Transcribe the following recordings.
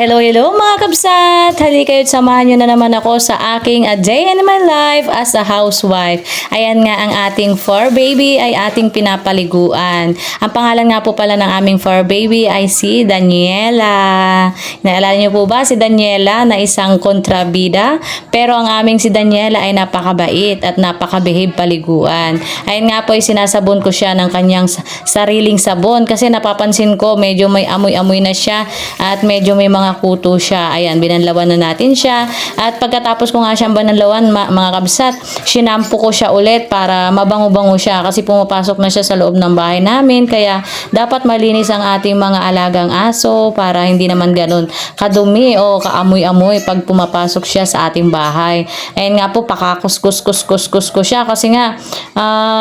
Hello, hello mga kabsat! Halika kayo't samahan nyo na naman ako sa aking A Day in My Life as a Housewife. Ayan nga ang ating fur baby ay ating pinapaliguan. Ang pangalan nga po pala ng aming fur baby ay si Daniela. Naalala nyo po ba si Daniela na isang kontrabida? Pero ang aming si Daniela ay napakabait at napakabehave paliguan. Ayan nga po ay sinasabon ko siya ng kanyang sariling sabon kasi napapansin ko medyo may amoy-amoy na siya at medyo may mga kuto siya. Ayan, binanlawan na natin siya. At pagkatapos ko nga siyang bananlawan, mga kabsat, sinampo ko siya ulit para mabango-bango siya kasi pumapasok na siya sa loob ng bahay namin. Kaya dapat malinis ang ating mga alagang aso para hindi naman ganun kadumi o kaamoy-amoy pag pumapasok siya sa ating bahay. Ayan nga po, pakakuskus-kus-kus ko siya kasi nga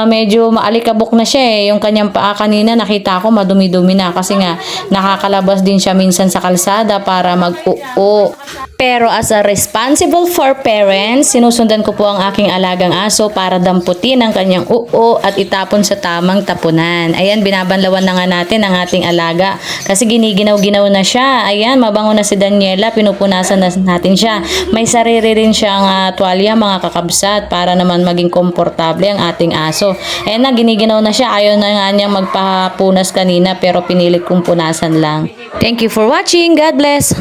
medyo maalikabok na siya eh. Yung kanyang paa kanina nakita ko madumi-dumi na kasi nga nakakalabas din siya minsan sa kalsada para mag-uo. Pero as a responsible for parents, sinusundan ko po ang aking alagang aso para damputin ang kanyang uo at itapon sa tamang tapunan. Ayan, binabanlawan na nga natin ang ating alaga kasi giniginaw-ginaw na siya. Ayan, mabango na si Daniela, pinupunasan na natin siya. May sarili rin siyang tuwalya mga kakabsat para naman maging komportable ang ating aso. Ayan na, giniginaw na siya. Ayaw na nga niyang magpapunas kanina pero pinilit kong punasan lang. Thank you for watching. God bless!